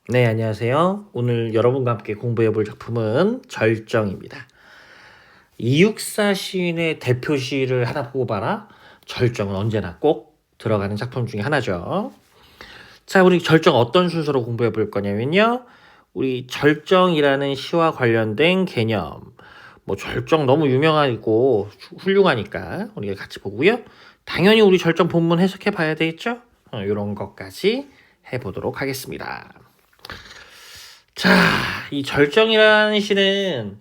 네, 안녕하세요. 오늘 여러분과 함께 공부해 볼 작품은 절정입니다. 이육사 시인의 대표 시를 하나 뽑아라. 절정은 언제나 꼭 들어가는 작품 중에 하나죠. 자, 우리 절정 어떤 순서로 공부해 볼 거냐면요. 우리 절정이라는 시와 관련된 개념. 뭐 절정 너무 유명하고 훌륭하니까 우리가 같이 보고요. 당연히 우리 절정 본문 해석해 봐야 되겠죠? 이런 것까지 해보도록 하겠습니다. 자, 이 절정이라는 시는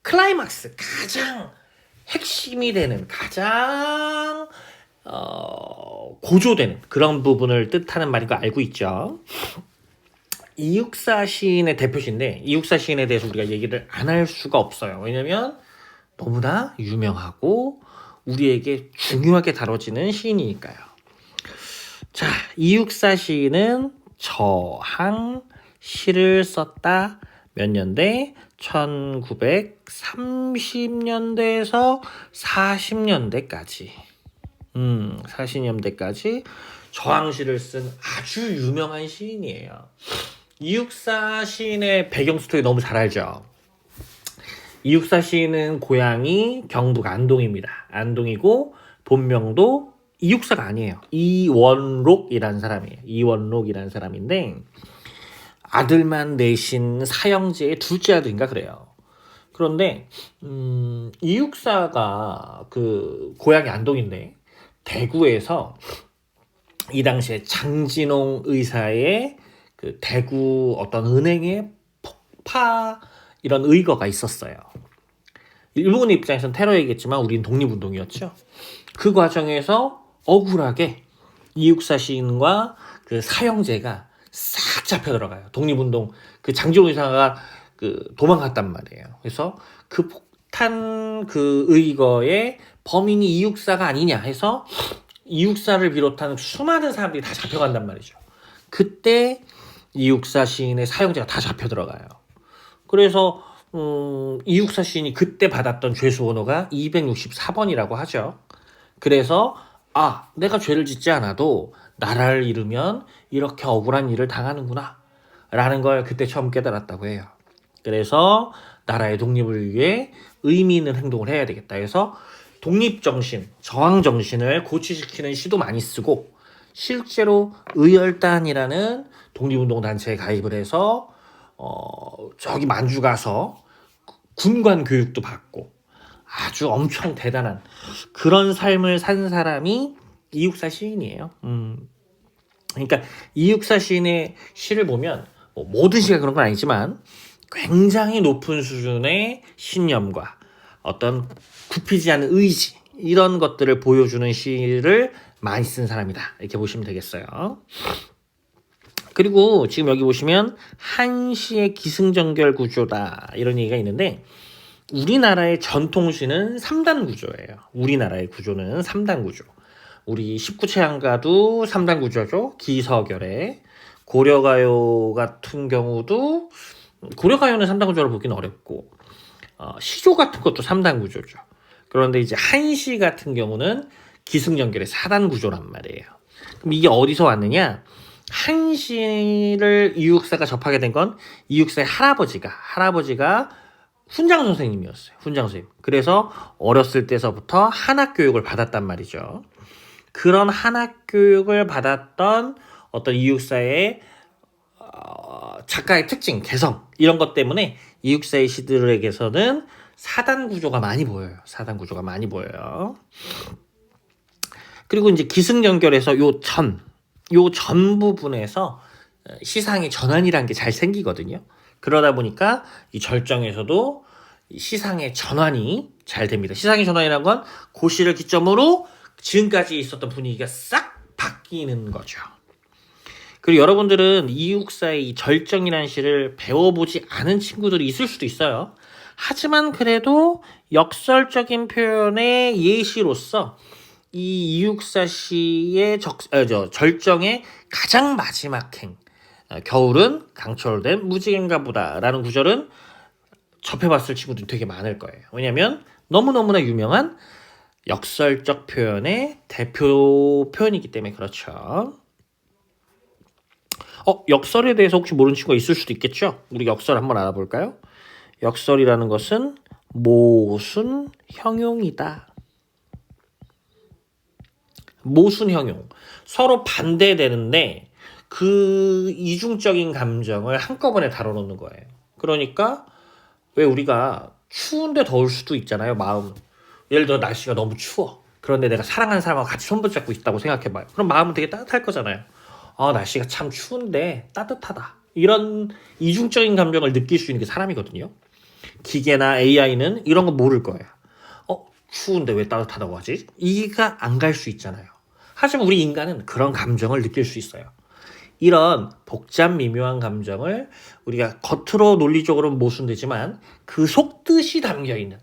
클라이막스, 가장 핵심이 되는, 가장 고조되는 그런 부분을 뜻하는 말인 거 알고 있죠. 이육사 시인의 대표시인데 이육사 시인에 대해서 우리가 얘기를 안 할 수가 없어요. 왜냐면 너무나 유명하고 우리에게 중요하게 다뤄지는 시인이니까요. 자, 이육사 시인은 저항 시를 썼다. 몇 년대? 1930년대에서 40년대까지. 40년대까지 저항시를 쓴 아주 유명한 시인이에요. 이육사 시인의 배경 스토리 너무 잘 알죠? 이육사 시인은 고향이 경북 안동입니다. 안동이고 본명도 이육사가 아니에요. 이원록이라는 사람이에요. 이원록이라는 사람인데 아들만 내신 사형제의 둘째 아들인가 그래요. 그런데 이육사가 그 고향이 안동인데 대구에서 이 당시에 장진홍 의사의 그 대구 어떤 은행의 폭파 이런 의거가 있었어요. 일본 입장에서는 테러이겠지만 우린 독립운동이었죠. 그 과정에서 억울하게 이육사 시인과 그 사형제가 싹 잡혀 들어가요. 독립운동 그 장진호 의사가 그 도망갔단 말이에요. 그래서 그 폭탄 그 의거의 범인이 이육사가 아니냐 해서 이육사를 비롯한 수많은 사람들이 다 잡혀간단 말이죠. 그때 이육사 시인의 사형제가 다 잡혀 들어가요. 그래서 이육사 시인이 그때 받았던 죄수 번호가 264번이라고 하죠. 그래서 내가 죄를 짓지 않아도 나라를 잃으면 이렇게 억울한 일을 당하는구나 라는 걸 그때 처음 깨달았다고 해요. 그래서 나라의 독립을 위해 의미 있는 행동을 해야 되겠다 해서 독립정신, 저항정신을 고취시키는 시도 많이 쓰고 실제로 의열단이라는 독립운동단체에 가입을 해서 저기 만주 가서 군관 교육도 받고 아주 엄청 대단한 그런 삶을 산 사람이 이육사 시인이에요. 그러니까 이육사 시인의 시를 보면 모든 시가 그런 건 아니지만 굉장히 높은 수준의 신념과 어떤 굽히지 않은 의지 이런 것들을 보여주는 시를 많이 쓴 사람이다. 이렇게 보시면 되겠어요. 그리고 지금 여기 보시면 한시의 기승전결 구조다 이런 얘기가 있는데 우리나라의 전통시는 3단 구조예요. 우리나라의 구조는 3단 구조. 우리 19체양가도 3단 구조죠. 기서결에. 고려가요 같은 경우도 고려가요는 3단 구조로 보기는 어렵고 시조 같은 것도 3단 구조죠. 그런데 이제 한시 같은 경우는 기승전결의 4단 구조란 말이에요. 그럼 이게 어디서 왔느냐? 한시를 이육사가 접하게 된 건 이육사의 할아버지가 훈장 선생님이었어요. 훈장 선생님. 그래서 어렸을 때서부터 한학 교육을 받았단 말이죠. 그런 한학 교육을 받았던 어떤 이육사의 작가의 특징, 개성 이런 것 때문에 이육사의 시들에게서는 4단 구조가 많이 보여요. 4단 구조가 많이 보여요. 그리고 이제 기승전결에서 요 전 부분에서 시상의 전환이라는 게 잘 생기거든요. 그러다 보니까 이 절정에서도 시상의 전환이 잘 됩니다. 시상의 전환이라는 건 고시를 기점으로 지금까지 있었던 분위기가 싹 바뀌는 거죠. 그리고 여러분들은 이육사의 이 절정이라는 시를 배워보지 않은 친구들이 있을 수도 있어요. 하지만 그래도 역설적인 표현의 예시로서 이 이육사 시의 절정의 가장 마지막 행 겨울은 강철된 무지개인가 보다라는 구절은 접해봤을 친구들이 되게 많을 거예요. 왜냐하면 너무너무나 유명한 역설적 표현의 대표 표현이기 때문에 그렇죠. 역설에 대해서 혹시 모르는 친구가 있을 수도 있겠죠? 우리 역설 한번 알아볼까요? 역설이라는 것은 모순 형용이다. 모순 형용. 서로 반대되는데 그 이중적인 감정을 한꺼번에 다뤄놓는 거예요. 그러니까 왜 우리가 추운데 더울 수도 있잖아요, 마음. 예를 들어 날씨가 너무 추워. 그런데 내가 사랑하는 사람하고 같이 손붙잡고 있다고 생각해봐요. 그럼 마음은 되게 따뜻할 거잖아요. 날씨가 참 추운데 따뜻하다. 이런 이중적인 감정을 느낄 수 있는 게 사람이거든요. 기계나 AI는 이런 거 모를 거예요. 추운데 왜 따뜻하다고 하지? 이해가 안 갈 수 있잖아요. 하지만 우리 인간은 그런 감정을 느낄 수 있어요. 이런 복잡 미묘한 감정을 우리가 겉으로 논리적으로는 모순되지만 그 속뜻이 담겨있는,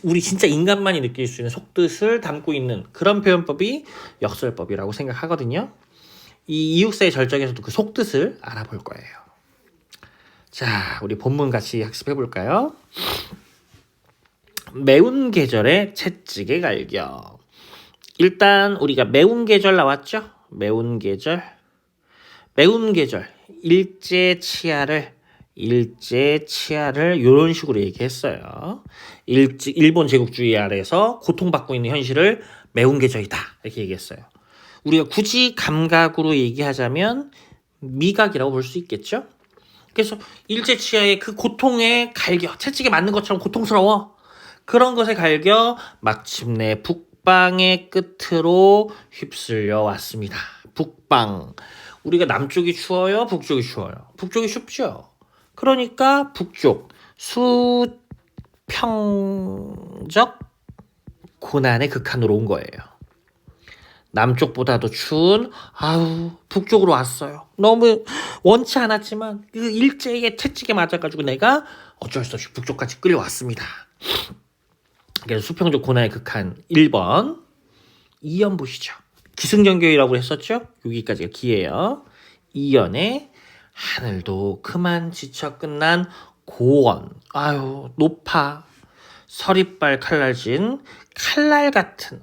우리 진짜 인간만이 느낄 수 있는 속뜻을 담고 있는 그런 표현법이 역설법이라고 생각하거든요. 이 이육사의 절정에서도 그 속뜻을 알아볼 거예요. 자, 우리 본문 같이 학습해 볼까요? 매운 계절에 채찍에 갈겨. 일단 우리가 매운 계절 나왔죠? 매운 계절. 일제치야를 이런 식으로 얘기했어요. 일본 제국주의 아래에서 고통받고 있는 현실을 매운 계절이다 이렇게 얘기했어요. 우리가 굳이 감각으로 얘기하자면 미각이라고 볼 수 있겠죠. 그래서 일제치하의 그 고통에 갈겨, 채찍에 맞는 것처럼 고통스러워. 그런 것에 갈겨 마침내 북방의 끝으로 휩쓸려 왔습니다. 북방. 우리가 남쪽이 추워요? 북쪽이 추워요? 북쪽이 춥죠. 그러니까 북쪽 수평적 고난의 극한으로 온 거예요. 남쪽보다도 추운 북쪽으로 왔어요. 너무 원치 않았지만 그 일제의 채찍에 맞아가지고 내가 어쩔 수 없이 북쪽까지 끌려왔습니다. 그래서 수평적 고난의 극한 1번 2연 보시죠. 기승전결이라고 했었죠? 여기까지가 기예요. 2연에 하늘도 그만 지쳐 끝난 고원. 높아. 서리빨 칼날진 칼날 같은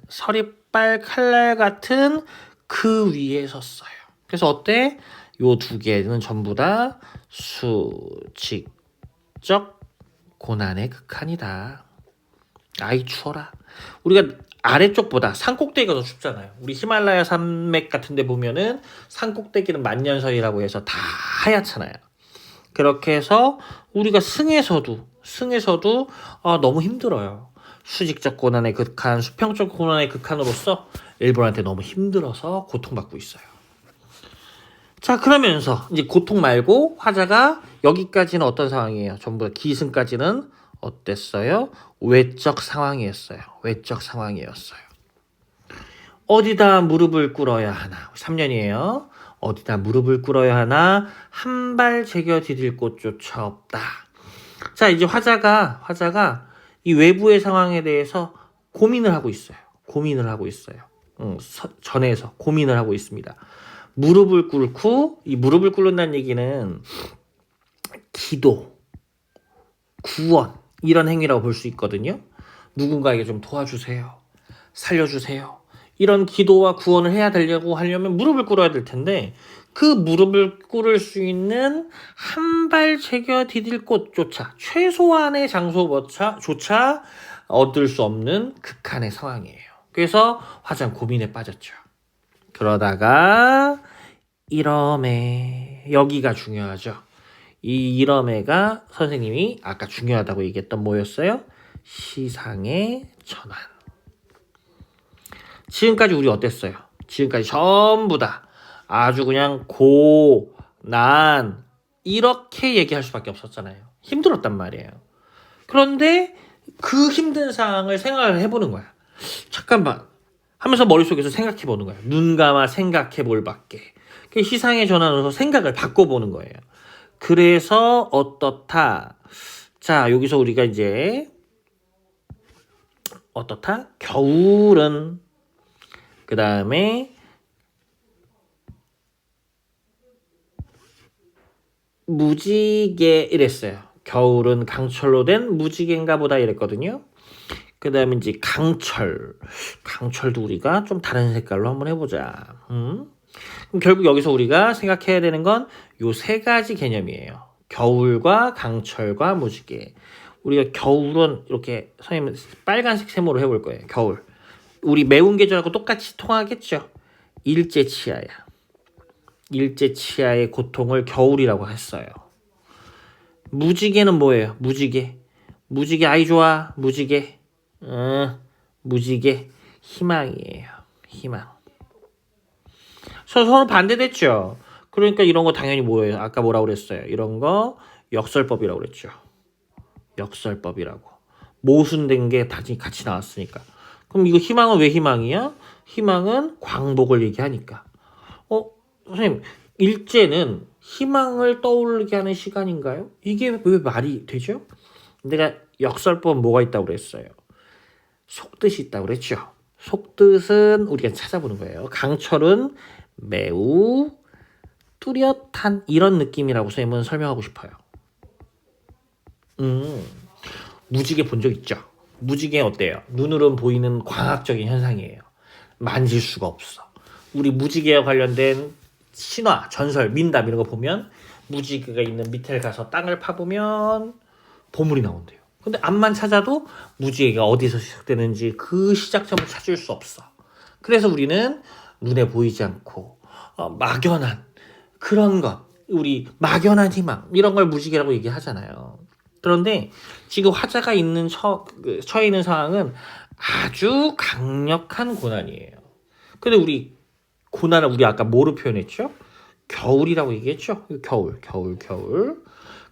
그 위에 섰어요. 그래서 어때? 요 두 개는 전부 다 수직적 고난의 극한이다. 아이 추워라. 우리가 아래쪽보다 산꼭대기가 더 춥잖아요. 우리 히말라야 산맥 같은 데 보면은 산꼭대기는 만년설이라고 해서 다 하얗잖아요. 그렇게 해서 우리가 승에서도 너무 힘들어요. 수직적 고난의 극한, 수평적 고난의 극한으로서 일본한테 너무 힘들어서 고통받고 있어요. 자, 그러면서 이제 고통 말고 화자가 여기까지는 어떤 상황이에요? 전부 다 기승까지는 어땠어요? 외적 상황이었어요. 어디다 무릎을 꿇어야 하나? 3년이에요. 어디다 무릎을 꿇어야 하나? 한 발 제겨 디딜 곳조차 없다. 자, 이제 화자가 이 외부의 상황에 대해서 고민을 하고 있어요. 전에서 고민을 하고 있습니다. 무릎을 꿇고, 이 무릎을 꿇는다는 얘기는 기도, 구원, 이런 행위라고 볼 수 있거든요. 누군가에게 좀 도와주세요. 살려주세요. 이런 기도와 구원을 해야 되려고 하려면 무릎을 꿇어야 될 텐데 그 무릎을 꿇을 수 있는 한 발 제겨 디딜 곳조차 최소한의 장소조차 얻을 수 없는 극한의 상황이에요. 그래서 화자는 고민에 빠졌죠. 그러다가 이러메, 여기가 중요하죠. 이 이러메가 선생님이 아까 중요하다고 얘기했던 뭐였어요? 시상의 전환. 지금까지 우리 어땠어요? 지금까지 전부 다 아주 그냥 고난 이렇게 얘기할 수밖에 없었잖아요. 힘들었단 말이에요. 그런데 그 힘든 상황을 생각을 해보는 거야. 잠깐만 하면서 머릿속에서 생각해보는 거야. 눈 감아 생각해볼 밖에. 시상의 전환으로서 생각을 바꿔보는 거예요. 그래서 어떻다? 자, 여기서 우리가 이제 어떻다? 겨울은 그 다음에 무지개 이랬어요. 겨울은 강철로 된 무지개인가 보다 이랬거든요. 그 다음에 이제 강철도 우리가 좀 다른 색깔로 한번 해보자. 그럼 결국 여기서 우리가 생각해야 되는 건 요 세 가지 개념이에요. 겨울과 강철과 무지개. 우리가 겨울은 이렇게 선생님 빨간색 세모로 해볼 거예요. 겨울. 우리 매운 계절하고 똑같이 통하겠죠. 일제치하야. 일제치하의 고통을 겨울이라고 했어요. 무지개는 뭐예요? 무지개. 무지개 아이 좋아. 무지개. 무지개. 희망이에요. 희망. 서로 반대됐죠. 그러니까 이런 거 당연히 뭐예요? 아까 뭐라고 그랬어요? 이런 거 역설법이라고 그랬죠. 역설법이라고. 모순된 게 같이 나왔으니까. 그럼 이거 희망은 왜 희망이야? 희망은 광복을 얘기하니까. 선생님, 일제는 희망을 떠올리게 하는 시간인가요? 이게 왜 말이 되죠? 내가 역설법 뭐가 있다고 그랬어요? 속뜻이 있다고 그랬죠. 속뜻은 우리가 찾아보는 거예요. 강철은 매우 뚜렷한 이런 느낌이라고 선생님은 설명하고 싶어요. 무지개 본 적 있죠? 무지개 어때요? 눈으로는 보이는 과학적인 현상이에요. 만질 수가 없어. 우리 무지개와 관련된 신화, 전설, 민담 이런 거 보면 무지개가 있는 밑에 가서 땅을 파보면 보물이 나온대요. 근데 앞만 찾아도 무지개가 어디서 시작되는지 그 시작점을 찾을 수 없어. 그래서 우리는 눈에 보이지 않고 막연한 그런 것, 우리 막연한 희망 이런 걸 무지개라고 얘기하잖아요. 그런데 지금 화자가 처해 있는 상황은 아주 강력한 고난이에요. 근데 우리 고난을 우리 아까 뭐로 표현했죠? 겨울이라고 얘기했죠? 겨울.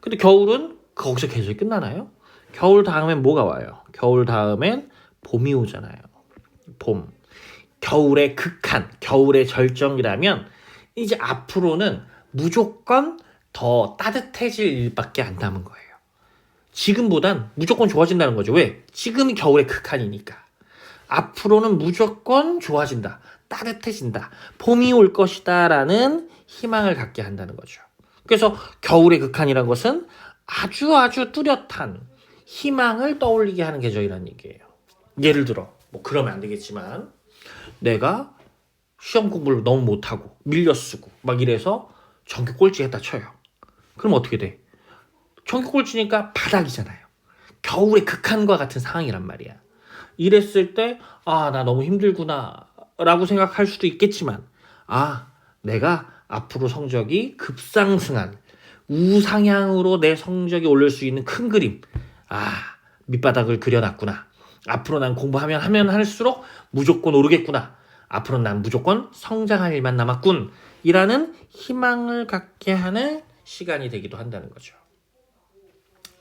근데 겨울은 거기서 계속 끝나나요? 겨울 다음엔 뭐가 와요? 겨울 다음엔 봄이 오잖아요. 봄. 겨울의 극한, 겨울의 절정이라면 이제 앞으로는 무조건 더 따뜻해질 일밖에 안 남은 거예요. 지금보단 무조건 좋아진다는 거죠. 왜? 지금이 겨울의 극한이니까. 앞으로는 무조건 좋아진다. 따뜻해진다. 봄이 올 것이다 라는 희망을 갖게 한다는 거죠. 그래서 겨울의 극한이라는 것은 아주 뚜렷한 희망을 떠올리게 하는 계절이라는 얘기예요. 예를 들어 뭐 그러면 안 되겠지만 내가 시험 공부를 너무 못하고 밀려 쓰고 막 이래서 전교 꼴찌했다 쳐요. 그럼 어떻게 돼? 전교 꼴찌니까 바닥이잖아요. 겨울의 극한과 같은 상황이란 말이야. 이랬을 때 나 너무 힘들구나 라고 생각할 수도 있겠지만 내가 앞으로 성적이 급상승한 우상향으로 내 성적이 오를 수 있는 큰 그림 밑바닥을 그려놨구나. 앞으로 난 공부하면 할수록 무조건 오르겠구나. 앞으로 난 무조건 성장할 일만 남았군. 이라는 희망을 갖게 하는 시간이 되기도 한다는 거죠.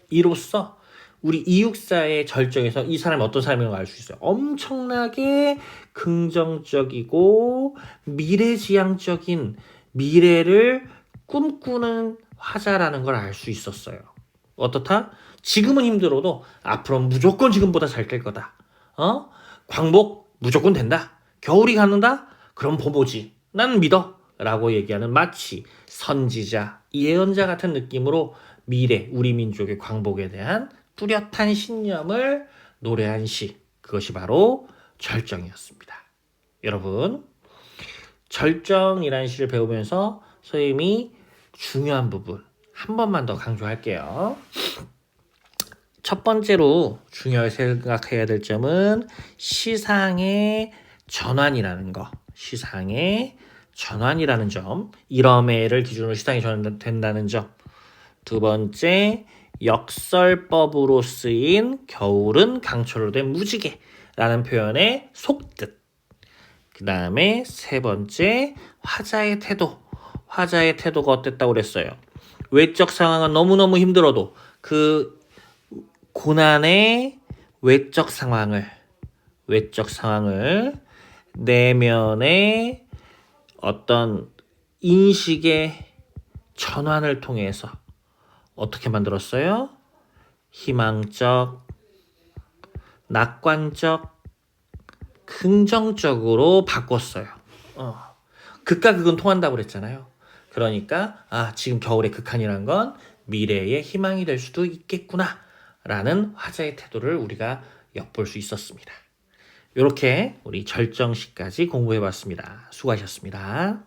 이로써 우리 이육사의 절정에서 이 사람이 어떤 사람인가 알 수 있어요. 엄청나게 긍정적이고 미래지향적인 미래를 꿈꾸는 화자라는 걸 알 수 있었어요. 어떻다? 지금은 힘들어도 앞으로는 무조건 지금보다 잘 될 거다. 광복 무조건 된다. 겨울이 가는다? 그럼 보보지. 난 믿어. 라고 얘기하는 마치 선지자, 예언자 같은 느낌으로 미래, 우리 민족의 광복에 대한 뚜렷한 신념을 노래한 시. 그것이 바로 절정이었습니다. 여러분, 절정이라는 시를 배우면서 선생님이 중요한 부분 한 번만 더 강조할게요. 첫 번째로 중요하게 생각해야 될 점은 시상의 전환이라는 거. 시상의 전환이라는 점. 이러매를 기준으로 시상이 전환된다는 점. 두 번째, 역설법으로 쓰인 겨울은 강철로 된 무지개라는 표현의 속뜻. 그 다음에 세 번째, 화자의 태도. 화자의 태도가 어땠다고 그랬어요? 외적 상황은 너무너무 힘들어도 그 고난의 외적 상황을 내면의 어떤 인식의 전환을 통해서 어떻게 만들었어요? 희망적, 낙관적, 긍정적으로 바꿨어요. 극과 극은 통한다고 그랬잖아요. 그러니까 지금 겨울의 극한이란 건 미래의 희망이 될 수도 있겠구나 라는 화자의 태도를 우리가 엿볼 수 있었습니다. 이렇게 우리 절정시까지 공부해봤습니다. 수고하셨습니다.